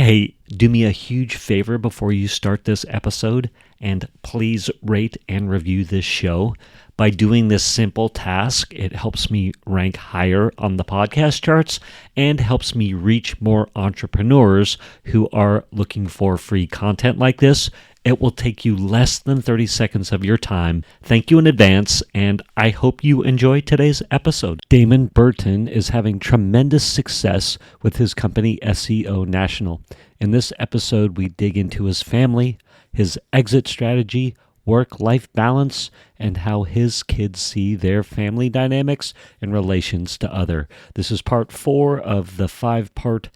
Hey, do me a huge favor before you start this episode, and please rate and review this show. By doing this simple task, it helps me rank higher on the podcast charts and helps me reach more entrepreneurs who are looking for free content like this. It will take you less than 30 seconds of your time. Thank you in advance, and I hope you enjoy today's episode. Damon Burton is having tremendous success with his company SEO National. In this episode, we dig into his family, his exit strategy, work-life balance, and how his kids see their family dynamics in relations to other. This is part 4 of the 5-part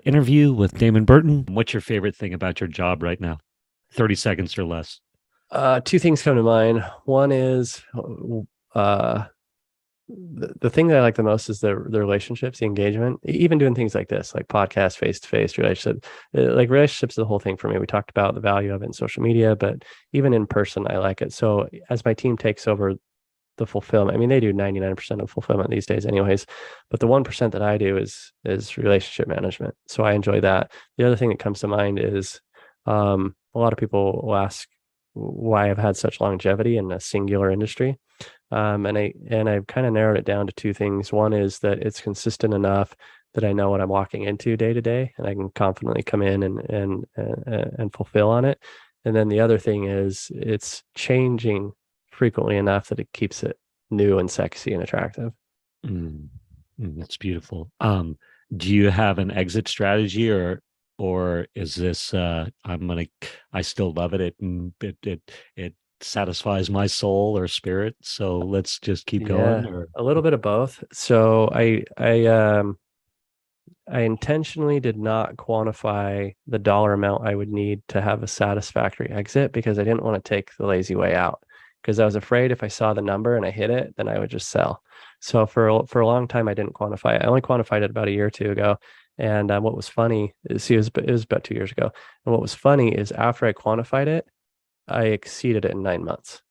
interview with Damon Burton. What's your favorite thing about your job right now? 30 seconds or less. Two things come to mind. One is the thing that I like the most is the relationships, the engagement, even doing things like this, like podcast, face-to-face relationship. Like relationships is the whole thing for me. We talked about the value of it in social media, but even in person, I like it. So as my team takes over the fulfillment, I mean, they do 99% of fulfillment these days anyways, but the 1% that I do is relationship management. So I enjoy that. The other thing that comes to mind is a lot of people will ask why I've had such longevity in a singular industry. And I've kind of narrowed it down to two things. One is that it's consistent enough that I know what I'm walking into day to day, and I can confidently come in and fulfill on it. And then the other thing is it's changing frequently enough that it keeps it new and sexy and attractive. That's beautiful. Do you have an exit strategy, or is this I still love it. It satisfies my soul or spirit, so let's just keep going? Or A little bit of both. So I intentionally did not quantify the dollar amount I would need to have a satisfactory exit because I didn't want to take the lazy way out, because I was afraid if I saw the number and I hit it, then I would just sell. So for a long time, I didn't quantify it. I only quantified it about a year or two ago. And what was funny is, it was about 2 years ago. And what was funny is after I quantified it, I exceeded it in 9 months.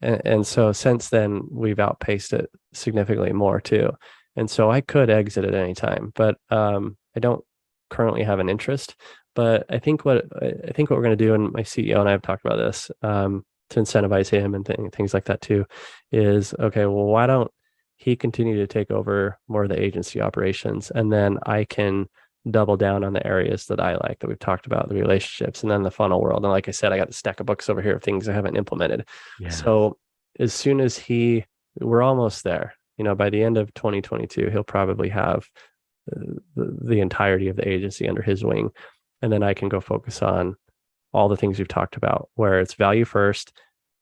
And so since then, we've outpaced it significantly more too. And so I could exit at any time, but I don't currently have an interest. But I think what we're going to do, and my CEO and I have talked about this to incentivize him and things like that too, is okay. Well, why don't he continue to take over more of the agency operations, and then I can double down on the areas that I like that we've talked about, the relationships, and then the funnel world. And like I said, I got the stack of books over here of things I haven't implemented. yeah. So as soon as we're almost there, by the end of 2022, he'll probably have the entirety of the agency under his wing. And then I can go focus on all the things we've talked about, where it's value first,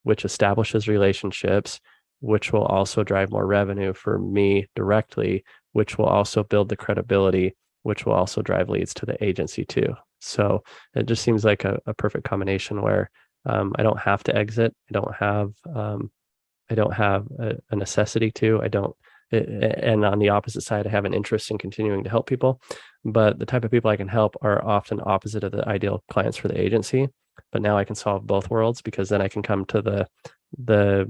which establishes relationships, which will also drive more revenue for me directly, which will also build the credibility, which will also drive leads to the agency too. So it just seems like a perfect combination where I don't have to exit. I don't have a necessity to. And on the opposite side, I have an interest in continuing to help people. But the type of people I can help are often opposite of the ideal clients for the agency. But now I can solve both worlds, because then I can come to the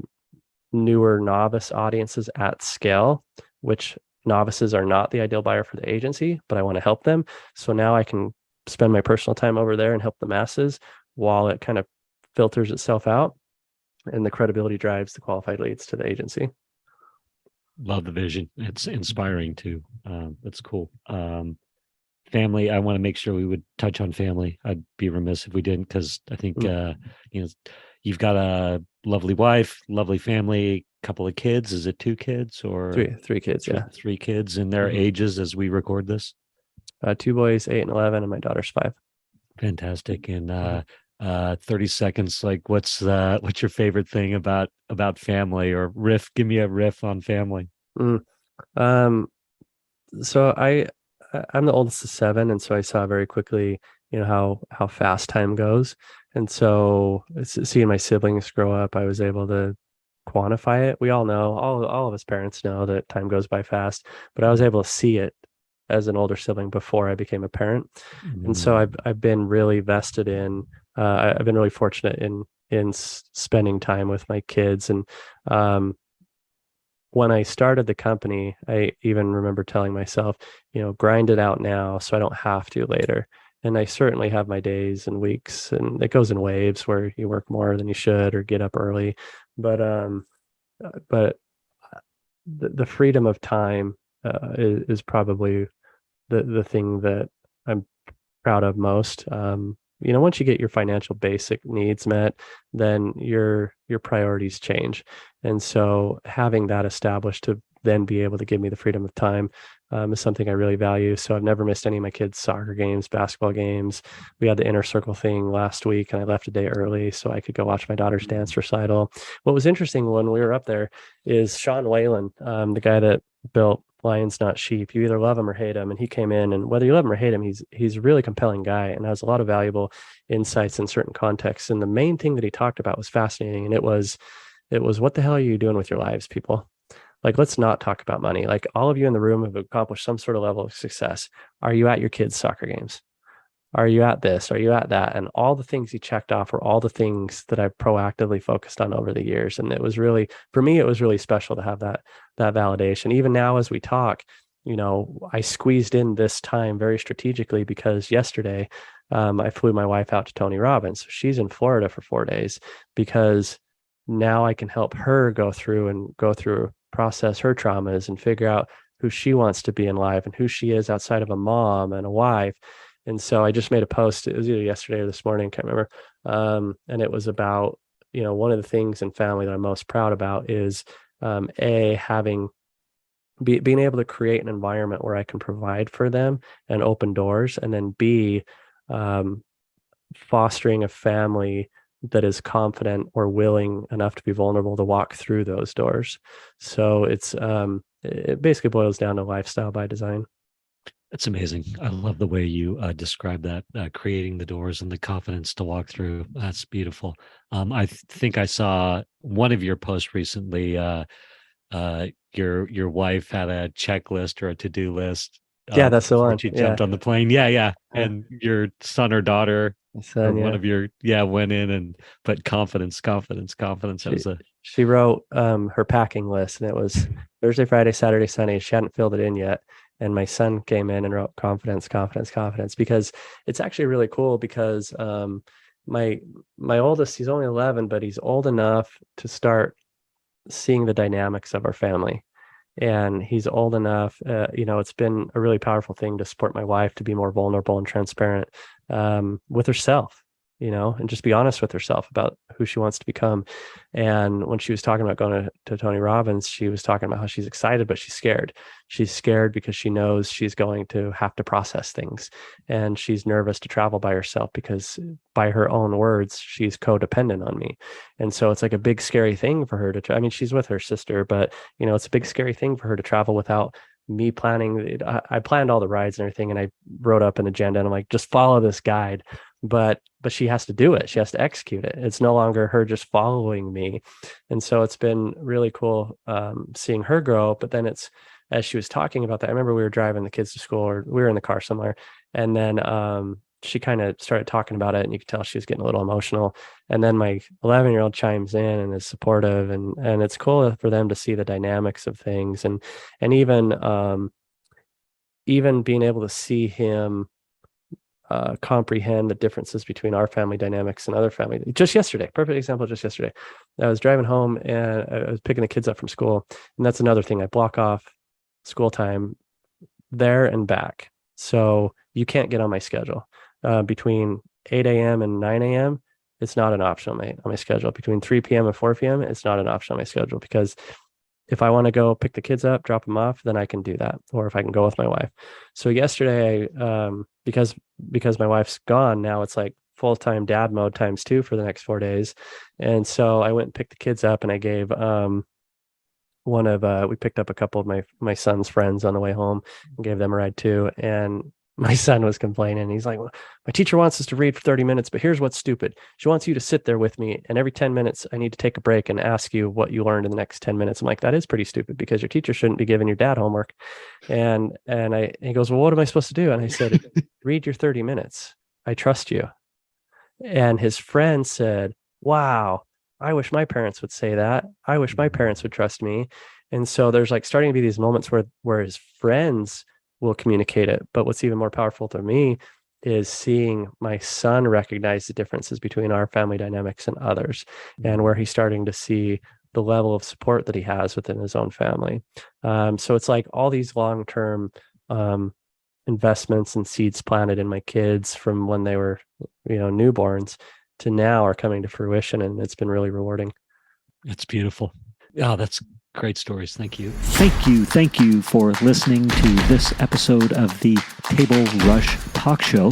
newer novice audiences at scale, which novices are not the ideal buyer for the agency, but I want to help them. So now I can spend my personal time over there and help the masses while it kind of filters itself out, and the credibility drives the qualified leads to the agency. Love the vision. It's inspiring too. That's cool. Family, I want to make sure we would touch on family. I'd be remiss if we didn't, because I think you've got a lovely wife, lovely family, couple of kids. Is it 2 kids or three kids? Yeah, 3 kids, and their ages as we record this. 2 boys, 8 and 11, and my daughter's 5. Fantastic. And 30 seconds, like what's your favorite thing about family, or riff? Give me a riff on family. So I'm the oldest of 7, and so I saw very quickly, how fast time goes. And so seeing my siblings grow up, I was able to quantify it. We all know, all of us parents know that time goes by fast, but I was able to see it as an older sibling before I became a parent. And so I've been really vested in, I've been really fortunate in spending time with my kids. And when I started the company, I even remember telling myself, grind it out now so I don't have to later. And I certainly have my days and weeks, and it goes in waves where you work more than you should or get up early. But the freedom of time is probably the thing that I'm proud of most. Once you get your financial basic needs met, then your priorities change. And so having that established to then be able to give me the freedom of time is something I really value. So I've never missed any of my kids' soccer games, basketball games. We had the inner circle thing last week, and I left a day early so I could go watch my daughter's dance recital. What was interesting when we were up there is Sean Whalen, the guy that built Lions Not Sheep. You either love him or hate him. And he came in, and whether you love him or hate him, he's a really compelling guy and has a lot of valuable insights in certain contexts. And the main thing that he talked about was fascinating, and it was what the hell are you doing with your lives, people? Like, let's not talk about money. Like, all of you in the room have accomplished some sort of level of success. Are you at your kids' soccer games? Are you at this? Are you at that? And all the things he checked off were all the things that I've proactively focused on over the years. And it was really, for me, it was really special to have that validation. Even now, as we talk, I squeezed in this time very strategically because yesterday I flew my wife out to Tony Robbins. She's in Florida for 4 days because now I can help her go through, process her traumas and figure out who she wants to be in life and who she is outside of a mom and a wife. And so I just made a post. It was either yesterday or this morning, can't remember. And it was about, one of the things in family that I'm most proud about is having being able to create an environment where I can provide for them and open doors, and then B, fostering a family that is confident or willing enough to be vulnerable to walk through those doors. So it basically boils down to lifestyle by design. That's amazing. I love the way you describe that, creating the doors and the confidence to walk through. That's beautiful. I think I saw one of your posts recently. Your wife had a checklist or a to-do list Yeah, that's the before one. she Yeah. jumped on the plane. Yeah. And your son or daughter My or son, one yeah. of your, went in and but confidence. That was She wrote her packing list, and it was Thursday, Friday, Saturday, Sunday. She hadn't filled it in yet. And my son came in and wrote confidence, confidence, confidence, because it's actually really cool because my oldest, he's only 11, but he's old enough to start seeing the dynamics of our family. And he's old enough, it's been a really powerful thing to support my wife to be more vulnerable and transparent with herself, and just be honest with herself about who she wants to become. And when she was talking about going to Tony Robbins, she was talking about how she's excited, but she's scared. She's scared because she knows she's going to have to process things. And she's nervous to travel by herself because, by her own words, she's codependent on me. And so it's like a big, scary thing for her to, I mean, she's with her sister, but, it's a big, scary thing for her to travel without me planning. I planned all the rides and everything, and I wrote up an agenda, and I'm like, just follow this guide. But she has to do it. She has to execute it. It's no longer her just following me. And so it's been really cool seeing her grow. But then as she was talking about that, I remember we were driving the kids to school, or we were in the car somewhere, and then she kind of started talking about it, and you could tell she was getting a little emotional. And then my 11-year-old chimes in and is supportive, and it's cool for them to see the dynamics of things, and even being able to see him comprehend the differences between our family dynamics and other family. Just yesterday, perfect example, just yesterday, I was driving home and I was picking the kids up from school. And that's another thing. I block off school time there and back. So you can't get on my schedule. Between 8 a.m. and 9 a.m., it's not an option on my schedule. Between 3 p.m. and 4 p.m., it's not an option on my schedule, because if I want to go pick the kids up, drop them off, then I can do that. Or if I can go with my wife. So yesterday, because my wife's gone now, it's like full-time dad mode times 2 for the next 4 days. And so I went and picked the kids up, and I gave we picked up a couple of my son's friends on the way home and gave them a ride too. And my son was complaining. He's like, well, my teacher wants us to read for 30 minutes, but here's what's stupid. She wants you to sit there with me, and every 10 minutes I need to take a break and ask you what you learned in the next 10 minutes. I'm like, that is pretty stupid, because your teacher shouldn't be giving your dad homework. And he goes, well, what am I supposed to do? And I said, read your 30 minutes. I trust you. And his friend said, wow, I wish my parents would say that. I wish my parents would trust me. And so there's like starting to be these moments where his friends will communicate it. But what's even more powerful to me is seeing my son recognize the differences between our family dynamics and others, and where he's starting to see the level of support that he has within his own family. So it's like all these long-term investments and seeds planted in my kids from when they were, newborns to now are coming to fruition, and it's been really rewarding. It's beautiful. Oh, that's great stories. Thank you. Thank you for listening to this episode of the Table Rush Talk Show.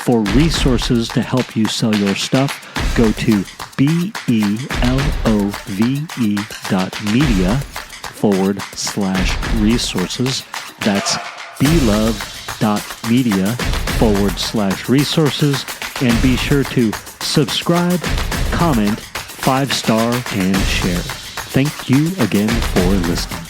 For resources to help you sell your stuff, go to belove.media/resources. That's belove.media/resources. And be sure to subscribe, comment, 5-star, and share. Thank you again for listening.